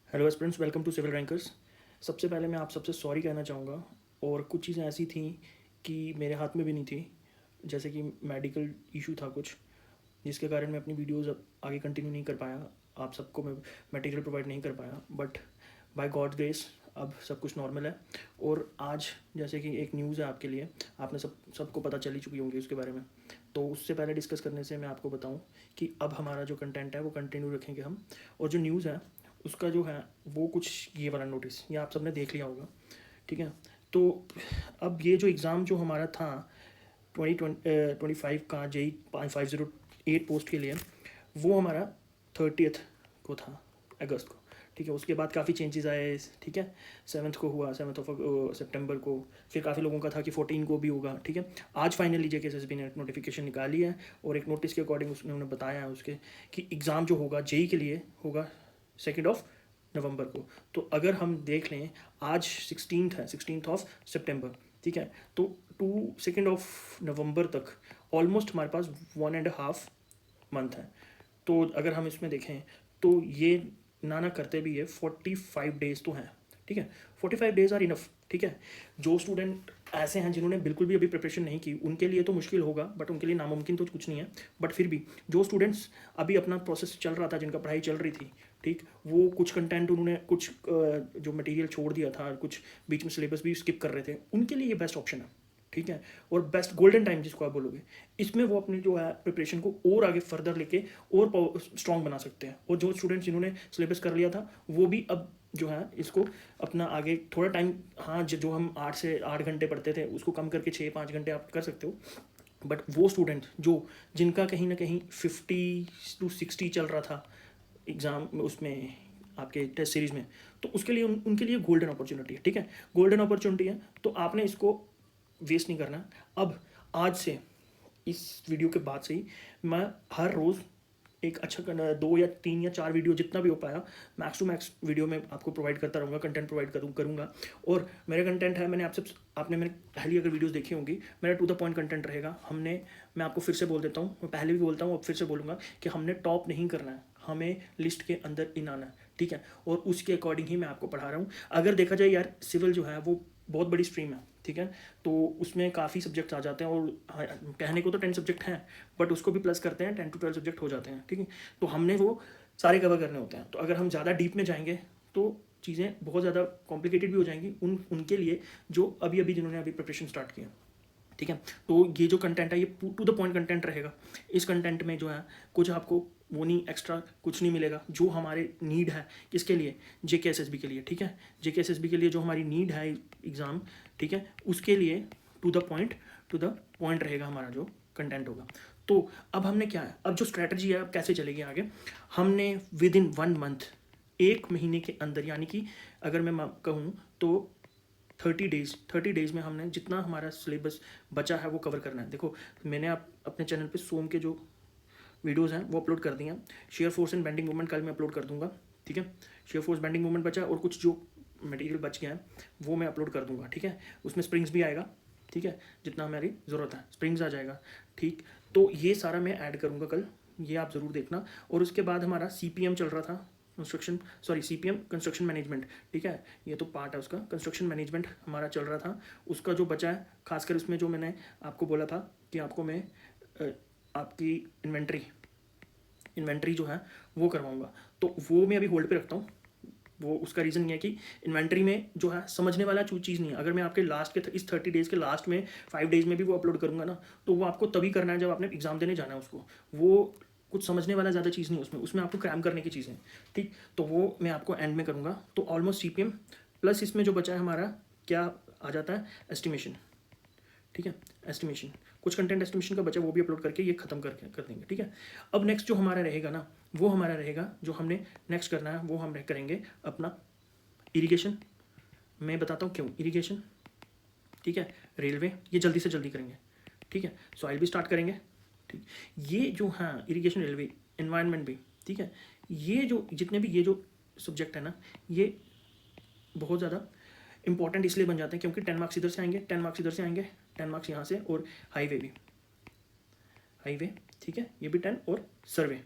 Hello aspirants, welcome to civil rankers. सबसे पहले मैं आप सबसे सॉरी कहना चाहूँगा। और कुछ चीज़ें ऐसी थी कि मेरे हाथ में भी नहीं थी, जैसे कि मेडिकल इशू था कुछ, जिसके कारण मैं अपनी वीडियोस अब आगे कंटिन्यू नहीं कर पाया। आप सबको मैं मटेरियल प्रोवाइड नहीं कर पाया, बट बाय गॉड ग्रेस अब सब कुछ नॉर्मल है। और आज जैसे कि एक न्यूज़ है आपके लिए, आपने सबको पता चल ही चुकी होंगी उसके बारे में। तो उससे पहले डिस्कस करने से मैं आपको बताऊं कि अब हमारा जो कंटेंट है वो कंटिन्यू रखेंगे हम। और जो न्यूज़ है उसका जो है वो कुछ ये वाला नोटिस, ये आप सबने देख लिया होगा, ठीक है। तो अब ये जो एग्ज़ाम जो हमारा था 2025 का जेई 508 पोस्ट के लिए, वो हमारा 30th को था, अगस्त को, ठीक है। उसके बाद काफ़ी चेंजेस आए, ठीक है। 7th को हुआ, 7th ऑफ सितंबर को। फिर काफ़ी लोगों का था कि 14 को भी होगा, ठीक है। आज फाइनली जेकेएसएसबी ने नोटिफिकेशन निकाली है और एक नोटिस के अकॉर्डिंग उन्होंने बताया है उसके कि एग्ज़ाम जो होगा जेई के लिए होगा 2 नवंबर को। तो अगर हम देख लें, आज 16th है, 16th ऑफ सितंबर, ठीक है। तो 2 नवंबर तक ऑलमोस्ट हमारे पास 1.5 मंथ है। तो अगर हम इसमें देखें तो ये ना करते भी ये 45 डेज तो हैं, ठीक है। 45 डेज आर इनफ, ठीक है। जो स्टूडेंट ऐसे हैं जिन्होंने बिल्कुल भी अभी प्रिपरेशन नहीं की, उनके लिए तो मुश्किल होगा, बट उनके लिए नामुमकिन तो कुछ नहीं है। बट फिर भी जो स्टूडेंट्स अभी अपना प्रोसेस चल रहा था, जिनका पढ़ाई चल रही थी, ठीक, वो कुछ कंटेंट उन्होंने कुछ जो मटेरियल छोड़ दिया था, कुछ बीच में सिलेबस भी स्किप कर रहे थे, उनके लिए ये बेस्ट ऑप्शन है, ठीक है। और बेस्ट गोल्डन टाइम जिसको आप बोलोगे, इसमें वो अपनी जो है प्रिपरेशन को और आगे फर्दर लेके और स्ट्रॉन्ग बना सकते हैं। और जो स्टूडेंट्स जिन्होंने सिलेबस कर लिया था, वो भी अब जो है इसको अपना आगे थोड़ा टाइम, हाँ, जो हम 8 से 8 घंटे पढ़ते थे उसको कम करके 6-5 घंटे आप कर सकते हो। बट वो स्टूडेंट जो जिनका कहीं ना कहीं 50 to 60 चल रहा था एग्ज़ाम में, उसमें आपके टेस्ट सीरीज़ में, तो उसके लिए उनके लिए गोल्डन अपॉर्चुनिटी है, ठीक है। गोल्डन अपॉर्चुनिटी है, तो आपने इसको वेस्ट नहीं करना। अब आज से, इस वीडियो के बाद से ही मैं हर रोज़ एक अच्छा 2 या 3 या 4 वीडियो, जितना भी हो पाया, मैक्स टू मैक्स वीडियो में आपको प्रोवाइड करता रहूँगा, कंटेंट प्रोवाइड करूँगा। और मेरा कंटेंट है, आपने मैंने पहली अगर वीडियोस देखी होंगी, मेरा टू द पॉइंट कंटेंट रहेगा। मैं आपको फिर से बोल देता हूँ, मैं पहले भी बोलता हूँ, अब फिर से बोलूँगा कि हमने टॉप नहीं करना है, हमें लिस्ट के अंदर इन आना है, ठीक है। और उसके अकॉर्डिंग ही मैं आपको पढ़ा रहा हूँ। अगर देखा जाए यार, सिविल जो है वो बहुत बड़ी स्ट्रीम है, ठीक है। तो उसमें काफ़ी सब्जेक्ट्स आ जाते हैं, और हाँ, कहने को तो 10 सब्जेक्ट हैं, बट उसको भी प्लस करते हैं, 10 to 12 सब्जेक्ट हो जाते हैं, ठीक है। तो हमने वो सारे कवर करने होते हैं। तो अगर हम ज़्यादा डीप में जाएंगे तो चीज़ें बहुत ज़्यादा कॉम्प्लिकेटेड भी हो जाएंगी उनके लिए जो अभी अभी जिन्होंने अभी प्रिपरेशन स्टार्ट किया, ठीक है। तो ये जो कंटेंट है ये टू द पॉइंट कंटेंट रहेगा। इस कंटेंट में जो है कुछ आपको वो नहीं, एक्स्ट्रा कुछ नहीं मिलेगा, जो हमारे नीड है किसके लिए, जेकेएसएसबी के लिए, ठीक है। जेकेएसएसबी के लिए जो हमारी नीड है एग्ज़ाम, ठीक है, उसके लिए टू द पॉइंट रहेगा हमारा जो कंटेंट होगा। तो अब हमने क्या है, अब जो स्ट्रैटेजी है अब कैसे चलेगी आगे, हमने विद इन 1 मंथ, 1 महीने के अंदर, यानी कि अगर मैं कहूँ तो 30 डेज़ में हमने जितना हमारा सिलेबस बचा है वो कवर करना है। देखो, मैंने अपने चैनल पे सोम के जो वीडियोस हैं वो अपलोड कर दिए हैं। Shear force and bending movement कल मैं अपलोड कर दूंगा, ठीक है। शेयर फोर्स बेंडिंग मूवमेंट बचा, और कुछ जो मटेरियल बच गया है वो मैं अपलोड कर दूंगा, ठीक है। उसमें स्प्रिंग्स भी आएगा, ठीक है, जितना हमारी ज़रूरत है स्प्रिंग्स आ जाएगा, ठीक। तो ये सारा मैं ऐड करूँगा कल, ये आप ज़रूर देखना। और उसके बाद हमारा सीपीएम चल रहा था, सीपीएम कंस्ट्रक्शन मैनेजमेंट, ठीक है। ये तो पार्ट है उसका, कंस्ट्रक्शन मैनेजमेंट हमारा चल रहा था। उसका जो बचा है, खासकर उसमें जो मैंने आपको बोला था कि आपको मैं आपकी इन्वेंट्री जो है वो करवाऊंगा, तो वो मैं अभी होल्ड पे रखता हूँ। वो उसका रीज़न ये है कि इन्वेंट्री में जो है समझने वाला चीज़ नहीं है। अगर मैं आपके लास्ट के इस 30 डेज़ के लास्ट में 5 डेज़ में भी वो अपलोड करूँगा ना, तो वो आपको तभी करना है जब आपने एग्ज़ाम देने जाना है उसको। वो कुछ समझने वाला ज़्यादा चीज़ नहीं है उसमें आपको क्रैम करने की चीज़ें, ठीक। तो वो मैं आपको एंड में करूँगा। तो ऑलमोस्ट सीपीएम प्लस इसमें जो बचा है हमारा क्या आ जाता है, एस्टिमेशन, ठीक है। एस्टिमेशन, कुछ कंटेंट एस्टिमेशन का बचा, वो भी अपलोड करके ये खत्म कर देंगे, ठीक है। अब नेक्स्ट जो हमारा रहेगा ना, वो हमारा रहेगा जो हमने नेक्स्ट करना है, वो हम करेंगे अपना इरिगेशन। मैं बताता हूँ क्यों इरिगेशन, ठीक है। रेलवे, ये जल्दी से जल्दी करेंगे, ठीक है। सॉइल भी स्टार्ट करेंगे, ठीक। ये जो, हाँ, इरिगेशन, रेलवे, एनवायरनमेंट भी, ठीक है। ये जो जितने भी ये जो सब्जेक्ट है ना, ये बहुत ज़्यादा इंपॉर्टेंट इसलिए बन जाते हैं क्योंकि 10 मार्क्स इधर से आएंगे, 10 मार्क्स इधर से आएंगे, 10 मार्क्स यहाँ से, और हाईवे भी, हाईवे, ठीक है, ये भी 10, और सर्वे,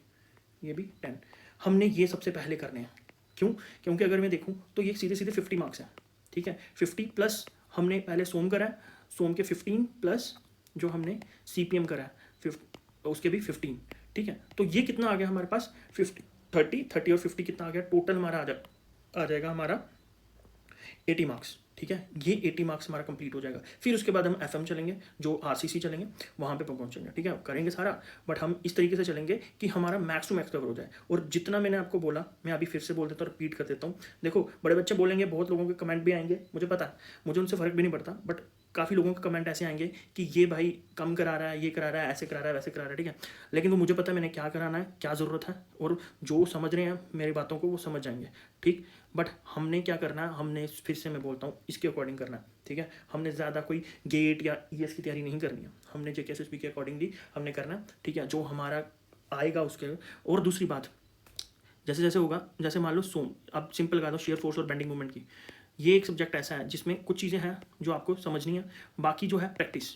ये भी 10। हमने ये सबसे पहले करने हैं, क्यों? क्योंकि अगर मैं देखूँ तो ये सीधे सीधे 50 मार्क्स हैं, ठीक है। 50 प्लस हमने पहले सोम करा है, सोम के 15 प्लस जो हमने CPM करा है उसके भी 15, ठीक है। तो ये कितना आ गया हमारे पास 50, 30 और 50 कितना आ गया टोटल हमारा आ जाएगा हमारा 80 मार्क्स, ठीक है। ये 80 मार्क्स हमारा कंप्लीट हो जाएगा। फिर उसके बाद हम FM चलेंगे, जो RCC चलेंगे, वहाँ पे पहुँचेंगे, ठीक है। करेंगे सारा, बट हम इस तरीके से चलेंगे कि हमारा मैक्स टू मैक्स कवर हो जाए। और जितना मैंने आपको बोला, मैं अभी फिर से बोल देता हूँ, रिपीट कर देता हूँ। देखो, बड़े बच्चे बोलेंगे, बहुत लोगों के कमेंट भी आएंगे, मुझे पता है, मुझे उनसे फ़र्क भी नहीं पड़ता, बट काफ़ी लोगों के कमेंट ऐसे आएंगे कि ये भाई कम करा रहा है, ये करा रहा है, ऐसे करा रहा है, वैसे करा रहा है, ठीक है। लेकिन वो मुझे पता है मैंने क्या कराना है, क्या ज़रूरत है, और जो समझ रहे हैं मेरी बातों को वो समझ जाएंगे, ठीक। बट हमने क्या करना है, हमने फिर से मैं बोलता हूँ इसके अकॉर्डिंग करना है, ठीक है। हमने ज़्यादा कोई गेट या ES की तैयारी नहीं करनी है, हमने JKSSB के अकॉर्डिंगली हमने करना है, ठीक है, जो हमारा आएगा उसके। और दूसरी बात, जैसे जैसे होगा, जैसे मान लो सोम, अब सिंपल लगा दो शेयर फोर्स और बेंडिंग मूवमेंट की, ये एक सब्जेक्ट ऐसा है जिसमें कुछ चीज़ें हैं जो आपको समझनी है, बाकी जो है प्रैक्टिस,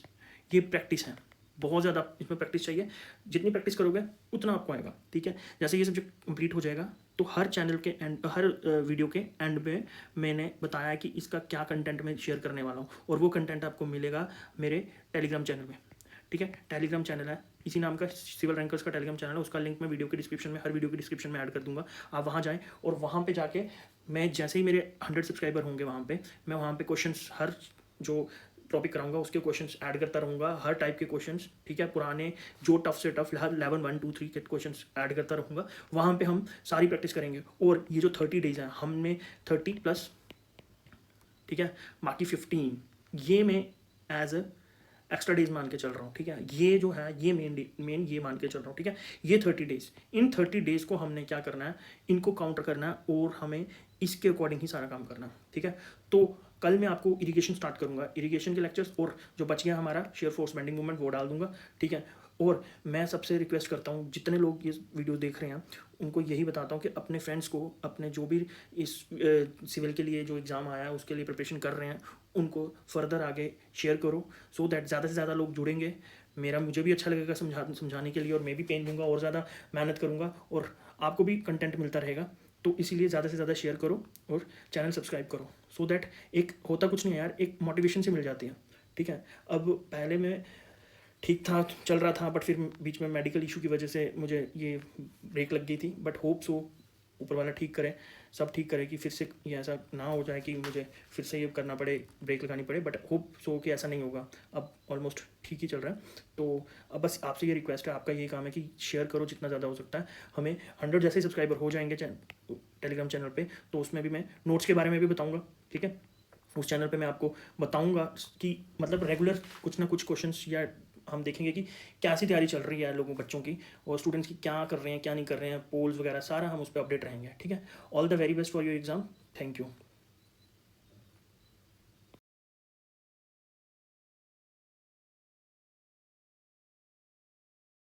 ये प्रैक्टिस है, बहुत ज़्यादा इसमें प्रैक्टिस चाहिए। जितनी प्रैक्टिस करोगे उतना आपको आएगा, ठीक है। जैसे ये सब्जेक्ट कंप्लीट हो जाएगा तो हर चैनल के एंड, हर वीडियो के एंड पे मैंने बताया कि इसका क्या कंटेंट मैं शेयर करने वाला हूँ, और वो कंटेंट आपको मिलेगा मेरे टेलीग्राम चैनल में, ठीक है। टेलीग्राम चैनल है इसी नाम का, सिविल रैंकर्स का टेलीग्राम चैनल है, उसका लिंक मैं वीडियो के डिस्क्रिप्शन में, हर वीडियो के डिस्क्रिप्शन में ऐड कर दूंगा। आप वहाँ जाएँ और वहाँ पे जाके मैं जैसे ही मेरे 100 सब्सक्राइबर होंगे वहाँ पे, मैं वहाँ पे क्वेश्चंस, हर जो टॉपिक कराऊंगा उसके क्वेश्चंस ऐड करता रहूँगा, हर टाइप के क्वेश्चंस, ठीक है। पुराने जो टफ से टफ, हर 11, 1, 2, 3 के क्वेश्चंस ऐड करता रहूँगा। वहाँ पे हम सारी प्रैक्टिस करेंगे। और ये जो 30 डेज हैं, हमने 30 प्लस, ठीक है, बाकी 15 ये मैं एज एक्स्ट्रा डेज मान के चल रहा हूँ, ठीक है। ये जो है ये मेन ये मान के चल रहा हूँ, ठीक है। ये 30 डेज, इन 30 डेज को हमने क्या करना है, इनको काउंटर करना है और हमें इसके अकॉर्डिंग ही सारा काम करना है, ठीक है। तो कल मैं आपको इरिगेशन स्टार्ट करूँगा, इरिगेशन के लेक्चर्स, और जो बच गया हमारा शेयर फोर्स बेंडिंग मूवमेंट वो डाल दूंगा, ठीक है। और मैं सबसे रिक्वेस्ट करता हूँ, जितने लोग ये वीडियो देख रहे हैं उनको यही बताता हूँ कि अपने फ्रेंड्स को, अपने जो भी इस सिविल के लिए जो एग्ज़ाम आया है उसके लिए प्रिपरेशन कर रहे हैं, उनको फर्दर आगे शेयर करो, सो दैट ज़्यादा से ज़्यादा लोग जुड़ेंगे। मुझे भी अच्छा लगेगा समझाने के लिए, और मैं भी पेन दूंगा और ज़्यादा मेहनत करूँगा, और आपको भी कंटेंट मिलता रहेगा। तो इसीलिए ज़्यादा से ज़्यादा शेयर करो और चैनल सब्सक्राइब करो, सो दैट एक होता कुछ नहीं है यार, एक मोटिवेशन से मिल जाती है, ठीक है। अब पहले मैं ठीक था, चल रहा था, बट फिर बीच में मेडिकल इशू की वजह से मुझे ये ब्रेक लग गई थी, बट होप सो ऊपर वाला ठीक करे, सब ठीक करे कि फिर से ये ऐसा ना हो जाए कि मुझे फिर से ये करना पड़े, ब्रेक लगानी पड़े, बट होप सो कि ऐसा नहीं होगा। अब ऑलमोस्ट ठीक ही चल रहा है। तो अब बस आपसे ये रिक्वेस्ट है, आपका ये काम है कि शेयर करो जितना ज़्यादा हो सकता है। हमें 100 जैसे सब्सक्राइबर हो जाएंगे टेलीग्राम चैनल पर, तो उसमें भी मैं नोट्स के बारे में भी बताऊँगा, ठीक है। उस चैनल पे मैं आपको बताऊंगा कि मतलब रेगुलर कुछ ना कुछ क्वेश्चंस, या हम देखेंगे कि कैसी तैयारी चल रही है लोगों बच्चों की, और स्टूडेंट्स की क्या कर रहे हैं क्या नहीं कर रहे हैं, पोल्स वगैरह सारा हम उस पर अपडेट रहेंगे, ठीक है। All the very best for your exam, thank you.